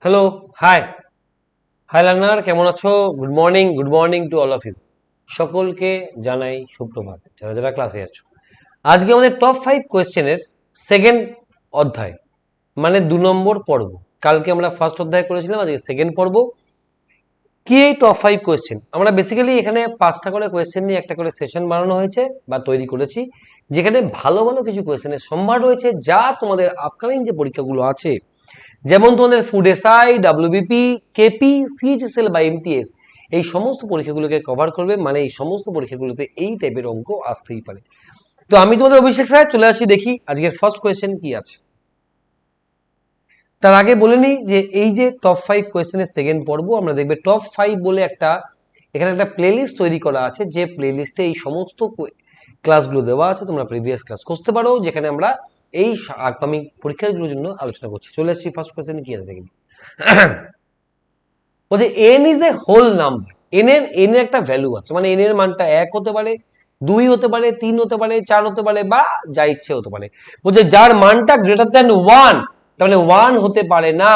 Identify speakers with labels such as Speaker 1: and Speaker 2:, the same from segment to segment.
Speaker 1: Hello, high high learner, কেমন আছো? Good morning to all of you. সকলকে জানাই সুপ্রভাত, যারা যারা ক্লাসে আছো। আজকে আমাদের টপ 5 কোয়েশ্চেনের সেকেন্ড অধ্যায়, মানে 2 নম্বর পর্ব। কালকে আমরা ফার্স্ট অধ্যায় করেছিলাম, আজকে সেকেন্ড পর্ব। কি এই টপ 5 কোয়েশ্চেন? আমরা বেসিক্যালি এখানে 5টা করে কোয়েশ্চেন নিয়ে একটা করে সেশন বানানো হয়েছে বা তৈরি করেছি, যেখানে ভালো ভালো কিছু কোয়েশ্চেনের সম্ভার রয়েছে, যা তোমাদের আপকামিং যে পরীক্ষাগুলো আছে, যেমন তোমাদের food SI, WBP, KP, CHSL বা এমটিএস, এই সমস্ত পরীক্ষাগুলোকে কভার করবে। মানে এই সমস্ত পরীক্ষাগুলোতে এই টাইপের অঙ্ক আসতেই পারে। তো আমি তোমাদের অভিষেক স্যার চলে আসি, দেখি আজকের ফার্স্ট কোয়েশ্চেন কি আছে। তার আগে বলে নিই যে এই যে টপ 5 কোয়েশ্চেনের সেকেন্ড পর্ব, আমরা দেখবে টপ 5 বলে এখানে একটা প্লেলিস্ট তৈরি করা আছে, যে প্লেলিস্টে এই সমস্ত ক্লাসগুলো দেওয়া আছে। তোমরা প্রিভিয়াস ক্লাস করতে পারো, যেখানে আমরা এই আগামী পরীক্ষাগুলোর জন্য আলোচনা করছি। চলে আসছি ফার্স্ট কোয়েশ্চেন কি আছে দেখি। বলছে n is a whole number. N এর একটা ভ্যালু আছে, মানে এন এর মানটা 1 হতে পারে, 2 হতে পারে, 3 হতে পারে, 4 হতে পারে, বা যা ইচ্ছে হতে পারে। বলছে যার মানটা গ্রেটার দ্যান 1, তার মানে 1 হতে পারে না,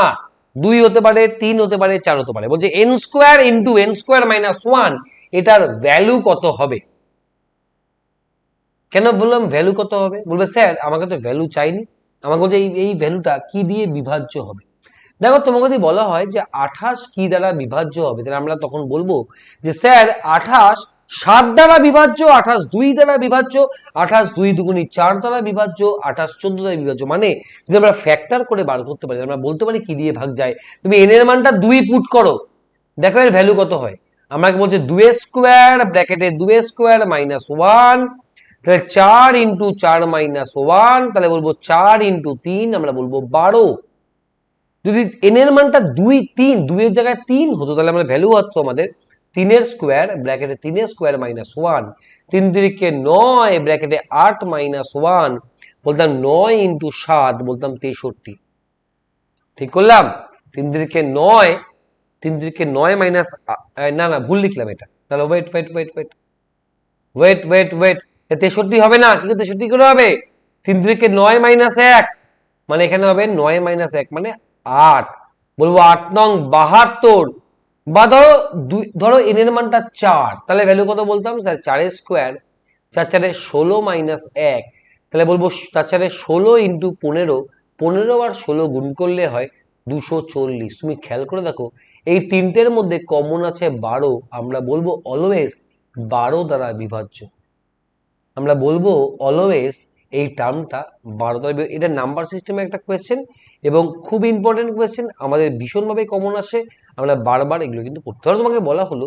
Speaker 1: 2 হতে পারে, 3 হতে পারে, 4 হতে পারে। বলছে N square into N square minus 1, এটার ভ্যালু কত হবে? কেন বললাম ভ্যালু কত হবে? বলবে স্যার আমাকে তো ভ্যালু চাইনি, আমাকে বলছে এই ভ্যালুটা কি দিয়ে বিভাজ্য হবে। দেখো, তোমাকে যদি বলা হয় যে 28 কি দ্বারা বিভাজ্য হবে, তাহলে আমরা তখন বলবো যে স্যার 28 7 দ্বারা বিভাজ্য, 28 2 দ্বারা বিভাজ্য, 28 2 দুগুণী 4 দ্বারা বিভাজ্য, 28 14 দ্বারা বিভাজ্য। মানে যদি আমরা ফ্যাক্টর করে বার করতে পারি, আমরা বলতে পারি কি দিয়ে ভাগ যায়। তুমি এন এর মানটা 2 পুট করো, দেখো এর ভ্যালু কত হয়। আমাকে বলছে 2 স্কোয়ার ব্র্যাকেটে 2 স্কোয়ার মাইনাস 1, তাহলে 4 ইন্টু 4 মাইনাস 1, তাহলে বলবো 4 ইন্টু 3, আমরা বলবো 12। যদি এন এর মানটা 2 এর জায়গায় 3 হতো, তাহলে আমরা ভ্যালু হতো আমাদের 3 এর স্কোয়ার ব্র্যাকেটে 3 এর স্কোয়ার মাইনাস 1, 3 3 9 ব্র্যাকেটে 8 মাইনাস 1, বলতাম 9 ইন্টু 7, বলতাম 63। ঠিক করলাম? 3 3 9, 3 3 9 মাইনাস, না ভুল লিখলাম এটা। তাহলে wait wait wait wait wait wait wait 63 হবে না, কি 63 করে হবে? 3 3 9 মাইনাস 1, মানে এখানে হবে 9 মাইনাস 1 মানে 8, বলবো 8 নং 72। বা ধরো এন এর মানটা 4, তাহলে ভ্যালু কত বলতাম স্যার? 4 স্কোয়ার, 4 4 16 মাইনাস 1, তাহলে বলবো 4 4 16 ইন্টু 15, 15 আর 16 গুণ করলে হয় 240। তুমি খেয়াল করে দেখো, এই তিনটের মধ্যে কমন আছে 12, আমরা বলবো অলওয়েজ 12 দ্বারা বিভাজ্য। আমরা বলবো অলওয়েজ এই টার্মটা 12 দ্বারা, এটা নাম্বার সিস্টেমের একটা কোয়েশ্চেন এবং খুব ইম্পর্টেন্ট কোয়েশ্চেন, আমাদের ভীষণভাবে কমন আসে। আমরা বারবার এগুলো কিন্তু করতে, ধরো তোমাকে বলা হলো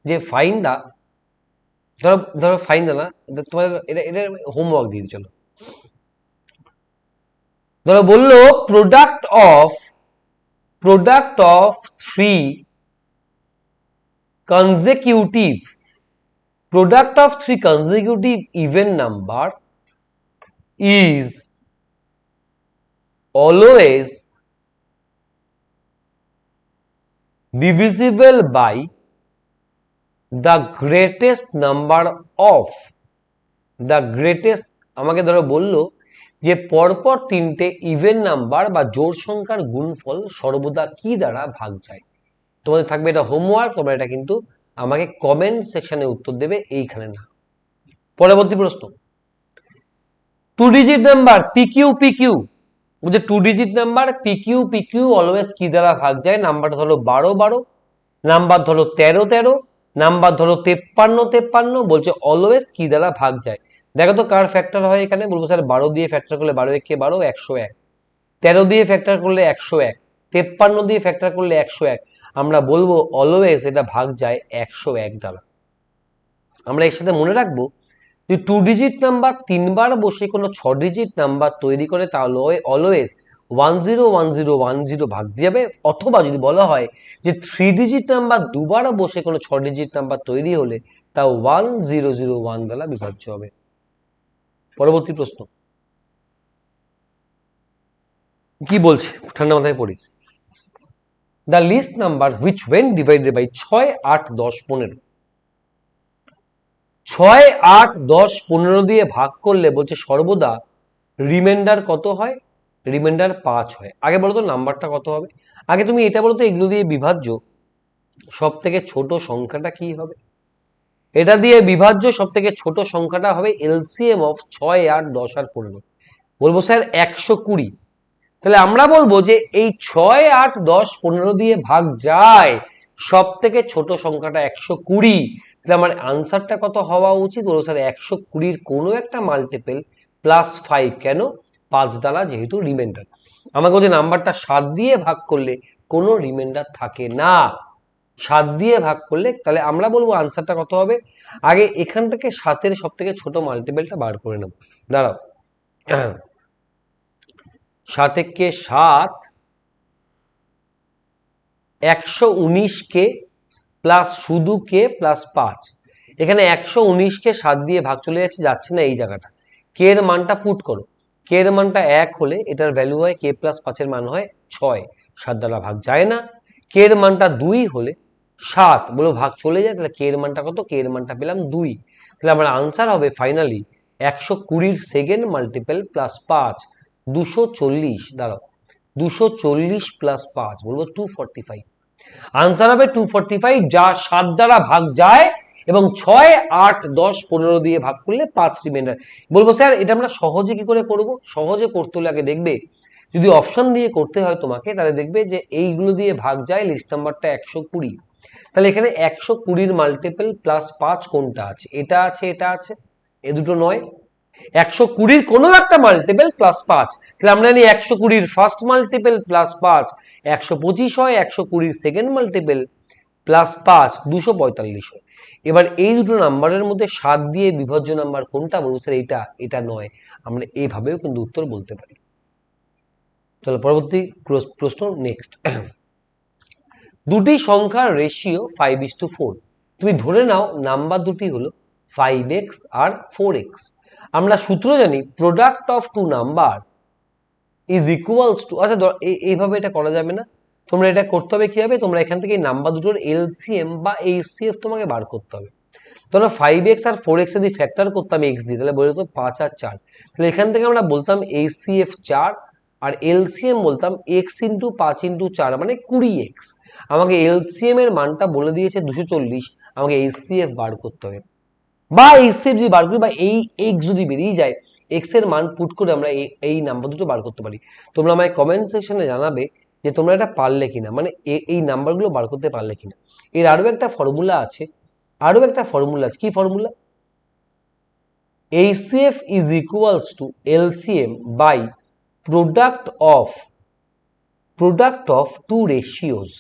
Speaker 1: যে ফাইন দা, ধরো ধরো ফাইন দা না, তোমার এটা হোমওয়ার্ক দিয়ে চলো। ধরো বললো product of 3 consecutive even number is always divisible by the greatest number of the greatest। আমাকে ধরো বললো যে পরপর তিনটে ইভেন নাম্বার বা জোড় সংখ্যার গুণফল সর্বদা কি দ্বারা ভাগ যায়। তোমাদের থাকবে এটা হোমওয়ার্ক, তোমরা এটা কিন্তু আমাকে কমেন্ট সেকশনে উত্তর দেবে, এইখানে না। পরবর্তী প্রশ্ন, 2 ডিজিট নাম্বার পিকিউ, যে 2 ডিজিট নাম্বার পিকিউ অলওয়েজ কি দ্বারা ভাগ যায়? নাম্বারটা ধরো 12 12, নাম্বার ধরো 13 13, নাম্বার ধরো 53 53, বলছে অলওয়েজ কি দ্বারা ভাগ যায়। দেখো তো কার ফ্যাক্টর হয় এখানে। বলবো স্যার 12 দিয়ে ফ্যাক্টর করলে 12 একে 12, 101, 13 দিয়ে ফ্যাক্টর করলে 101, 53 দিয়ে ফ্যাক্টর করলে 101। আমরা বলবো অলওয়েজ এটা ভাগ যায় 101 দ্বারা। আমরা এর সাথে মনে রাখবো যে 2 ডিজিট নাম্বার 3বার বসে কোনো 6 ডিজিট নাম্বার তৈরি করে, তাহলে অলওয়েজ 101010 ভাগ দিয়ে যাবে। অথবা যদি বলা হয় যে 3 ডিজিট নাম্বার 2বার বসে কোনো 6 ডিজিট নাম্বার তৈরি হলে তা 1001 দ্বারা বিভাজ্য হবে। পরবর্তী প্রশ্ন কি বলছে, ঠান্ডা মাথায় পড়ি। The least number which when divided by 6 8 10 15, 6 8 10 15 দিয়ে ভাগ করলে বলছে সর্বদা রিমাইন্ডার কত হয়? রিমাইন্ডার 5 হয়। আগে বলো তো নাম্বারটা কত হবে? আগে তুমি এটা বলো তো এগুলো দিয়ে বিভাজ্য সব থেকে ছোট সংখ্যাটা কি হবে? এটা দিয়ে বিভাজ্য সব থেকে ছোট সংখ্যাটা হবে এলসিএম অফ 6, 8, 10 আর 15। বলবো স্যার 120। তাহলে আমরা বলবো যে এই 6, 8, 10, 15 দিয়ে ভাগ যায় সব থেকে ছোট সংখ্যাটা 120। তাহলে আমার আনসারটা কত হওয়া উচিত? বলবো স্যার 120-র কোনো একটা মাল্টিপল +5। কেন? 5 দ্বারা যেহেতু রিমাইন্ডার। আমাকে বলছে নাম্বারটা 7 দিয়ে ভাগ করলে কোনো রিমাইন্ডার থাকে না। 7 দিয়ে ভাগ করলে তাহলে আমরা বলবো আনসারটা কত হবে? আগে এখান থেকে 7-এর সব থেকে ছোট মাল্টিপলটা বার করে নেব। দাঁড়াও, 7 × 7 119 প্লাস শুধু কে প্লাস 5। এখানে 119 7 দিয়ে ভাগ চলে যাচ্ছে না এই জায়গাটা। কে এর মানটা পুট করো। কে এর মানটা 1 হলে এটার ভ্যালু হয় কে প্লাস 5 এর মান হয় 6। 7 দ্বারা ভাগ যায় না। কে এর মানটা 2 হলে 7 বলো ভাগ চলে যায়। তাহলে কে এর মানটা কত? কে এর মানটা পেলাম 2। তাহলে আমার আনসার হবে ফাইনালি 120-র সেকেন্ড মাল্টিপল প্লাস 5 240। দাঁড়াও, 240 প্লাস 5 বলবো 245। আনসার হবে 245, যা 7 দ্বারা ভাগ যায় এবং 6, 8, 10, 15 দিয়ে ভাগ করলে 5 রিমাইন্ডার। বলবো স্যার এটা আমরা সহজে কি করে করব? সহজে করতে হলে আগে দেখবে যদি অপশন দিয়ে করতে হয় তোমাকে, তাহলে দেখবে যে এইগুলো দিয়ে ভাগ যায় লিস্ট নাম্বারটা 120। তাহলে এখানে 120-র মাল্টিপল প্লাস 5 কোনটা আছে? এটা আছে, এটা আছে, এ দুটো নয়। 120-র কোনো একটা মাল্টিপল প্লাস 5। তাহলে আমরা জানি 120-র ফার্স্ট মাল্টিপল প্লাস 5 125 হয়, 120-র সেকেন্ড মাল্টিপল প্লাস 5 245 হয়। এবার এই দুটো নাম্বারের মধ্যে 7 দিয়ে বিভাজ্য নাম্বার কোনটা? বলবো স্যার এটা, এটা নয়। আমরা এইভাবেও কিন্তু উত্তর বলতে পারি। চলো পরবর্তী প্রশ্ন নেক্সট। দুটি সংখ্যার রেশিও 5:4। তুমি ধরে নাও নাম্বার দুটি হলো 5x আর 4x। আমরা সূত্র জানি product of two number is equals to, আচ্ছা এইভাবে এটা করা যাবে না। তোমরা এটা করতে হবে কি হবে? তোমরা এখান থেকে এই নাম্বার দুটোর এলসিএম বা এইচসিএফ তোমাকে বার করতে হবে। তোমরা 5x আর 4x যদি ফ্যাক্টর করতাম x দিয়ে, তাহলে বলে তো 5 আর 4। তাহলে এখান থেকে আমরা বলতাম এইচসিএফ 4 আর এলসিএম বলতাম x × 5 × 4 মানে 20x। আমাকে এলসিএম এর মানটা বলে দিয়েছে 240, আমাকে এইচসিএফ বার করতে হবে। বা এইচসিএফ যদি বার করি বা এই x যদি বেরিয়ে যায়, x এর মান পুট করে আমরা এই নাম্বার দুটো বার করতে পারি। তোমরা আমায় কমেন্ট সেকশনে জানাবে যে তোমরা এটা পারলে কিনা, মানে এই নাম্বারগুলো বার করতে পারলে কিনা। এর আরো একটা ফর্মুলা আছে, কি formula? HCF is equals to LCM by product of two ratios।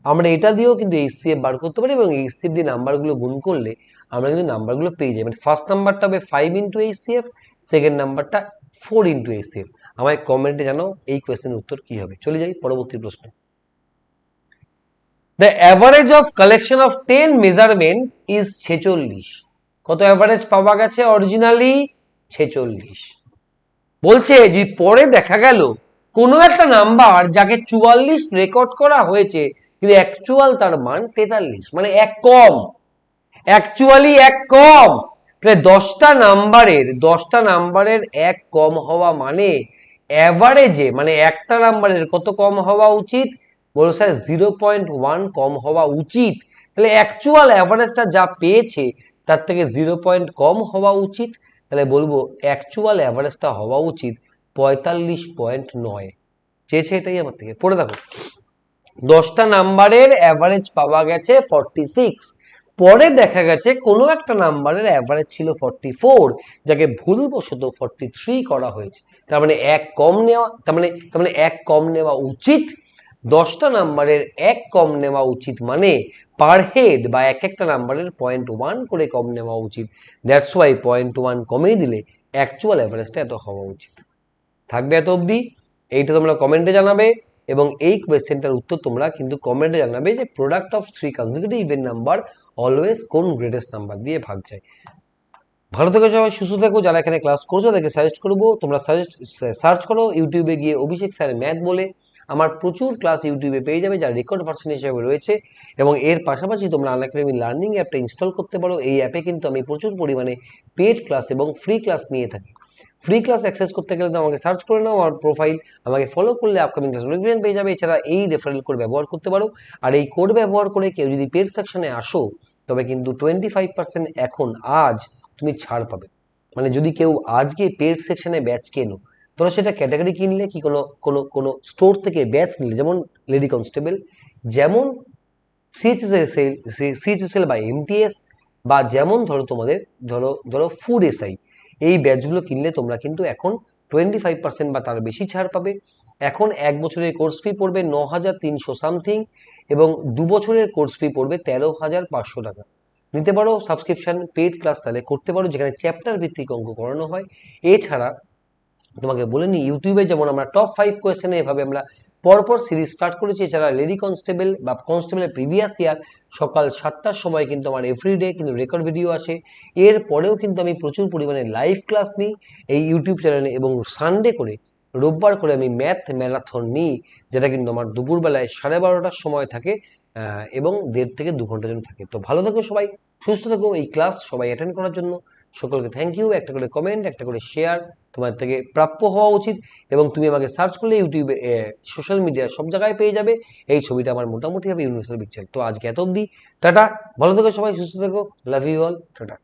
Speaker 1: আমরা এটা দিয়েও কিন্তু HCF বার করতে পারি এবং HCF দিয়ে নাম্বারগুলো গুণ করলে আমরা কিন্তু নাম্বারগুলো পেয়ে যাই। মানে ফার্স্ট নাম্বারটা হবে 5 × HCF, সেকেন্ড নাম্বারটা 4 × HCF। আমায় কমেন্টে জানাও এই কোয়েশ্চেনের উত্তর কি হবে। চলে যাই পরবর্তী প্রশ্ন। The average of collection of 10 measurement is 46। কত অ্যাভারেজ পাওয়া গেছে? অরিজিনালি 46। বলছে যে পরে দেখা গেল কোনো একটা নাম্বার যাকে 44 রেকর্ড করা হয়েছে কিন্তু অ্যাকচুয়াল তার মান 43, মানে এক কম। অ্যাকচুয়ালি এক কম। তাহলে 10টা নাম্বারের এক কম হওয়া মানে অ্যাভারেজে, মানে একটা নাম্বারের কত কম হওয়া উচিত? বলো স্যার 0.1 কম হওয়া উচিত। তাহলে অ্যাকচুয়াল অ্যাভারেজটা যা পেয়েছে তার থেকে 0 পয়েন্ট কম হওয়া উচিত। তাহলে বলবো অ্যাকচুয়াল অ্যাভারেজটা হওয়া উচিত 45.9। চেয়েছে এটাই আমার থেকে। পড়ে দেখো, 10টা নাম্বারের অ্যাভারেজ পাওয়া গেছে 46, পরে দেখা গেছে কোনো একটা নাম্বারের অ্যাভারেজ ছিল 44, যাকে ভুলবশত 43 করা হয়েছে। তার মানে এক কম নেওয়া, তার মানে এক কম নেওয়া উচিত। 10টা নাম্বারের এক কম নেওয়া উচিত মানে পার হেড বা এক একটা নাম্বারের 0.1 করে কম নেওয়া উচিত। দ্যাটস ওয়াই 0.1 কমিয়ে দিলে অ্যাকচুয়াল অ্যাভারেজটা এত হওয়া উচিত। থাকবে এত অবধি। এইটা তোমরা কমেন্টে জানাবে এবং এই কোয়েশ্চেনটার উত্তর তোমরা কিন্তু কমেন্টে জানাবে যে product of 3 consecutive even number always কোন গ্রেটেস্ট নাম্বার দিয়ে ভাগ যায়। ভালো থেকো সবাই, সুস্থ থেকো। যারা এখানে ক্লাস করছো তাদেরকে সাজেস্ট করবো তোমরা সার্চ করো ইউটিউবে গিয়ে অভিষেক স্যার ম্যাথ বলে। আমার প্রচুর ক্লাস ইউটিউবে পেয়ে যাবে যা রেকর্ড ভার্সন হিসেবে রয়েছে, এবং এর পাশাপাশি তোমরা আনএকাডেমি লার্নিং অ্যাপটা ইনস্টল করতে পারো। এই অ্যাপে কিন্তু আমি প্রচুর পরিমাণে পেড ক্লাস এবং ফ্রি ক্লাস নিয়ে থাকি। ফ্রি ক্লাস অ্যাক্সেস করতে গেলে তো আমাকে সার্চ করে নাও আমার প্রোফাইল, আমাকে ফলো করলে আপকামিং ক্লাস নোটিফিকেশন পেয়ে যাবে। এছাড়া এই রেফারেল কোড ব্যবহার করতে পারো, আর এই কোড ব্যবহার করে কেউ যদি পেড সেকশনে আসো তবে কিন্তু 25% এখন আজ তুমি ছাড় পাবে। মানে যদি কেউ আজকে পেড সেকশনে ব্যাচ কেনো, তোমরা সেটা ক্যাটাগরি কিনলে কি কোনো কোনো কোনো স্টোর থেকে ব্যাচ নিলে, যেমন লেডি কনস্টেবল, যেমন সিএইচএসএল বা এমটিএস, বা যেমন ধরো তোমাদের ধরো ধরো ফুড এসআই, এই ব্যাচগুলো কিনলে তোমরা কিন্তু এখন 25% বা তার বেশি ছাড় পাবে। এখন 1 বছরের কোর্স ফি পড়বে 9,300 সামথিং, এবং 2 বছরের কোর্স ফি পড়বে 13,500 টাকা। নিতে পারো সাবস্ক্রিপশন, পেড ক্লাস তাহলে করতে পারো, যেখানে চ্যাপ্টার ভিত্তিক অঙ্ক করানো হয়। এছাড়া তোমাকে বলে নি, ইউটিউবে যেমন আমরা টপ 5 কোয়েশ্চেনে এভাবে আমরা পরপর সিরিজ স্টার্ট করেছি। এছাড়া লেডি কনস্টেবল বা কনস্টেবলের প্রিভিয়াস ইয়ার সকাল 7টার সময় কিন্তু আমার এভরিডে কিন্তু রেকর্ড ভিডিও আসে। এর পরেও কিন্তু আমি প্রচুর পরিমাণে লাইভ ক্লাস নিই এই ইউটিউব চ্যানেলে, এবং সানডে করে রোববার করে আমি ম্যাথ ম্যারাথন নিই, যেটা কিন্তু আমার দুপুরবেলায় 12:30টার সময় থাকে, এবং 1.5 থেকে 2 ঘন্টার জন্য থাকে। তো ভালো থেকো সবাই, সুস্থ থেকো। এই ক্লাস সবাই অ্যাটেন্ড করার জন্য সকলকে থ্যাংক ইউ। একটা করে কমেন্ট, একটা করে শেয়ার তোমার থেকে প্রাপ্য হওয়া উচিত, এবং তুমি আমাকে সার্চ করলে ইউটিউবে, সোশ্যাল মিডিয়া সব জায়গায় পেয়ে যাবে। এই ছবিটা আমার মোটামুটি হবে ইউনিভার্সাল পিকচার। তো আজকে এত অবধি, টাটা, ভালো থেকো সবাই, সুস্থ থেকো, লাভ ইউ অল, টাটা।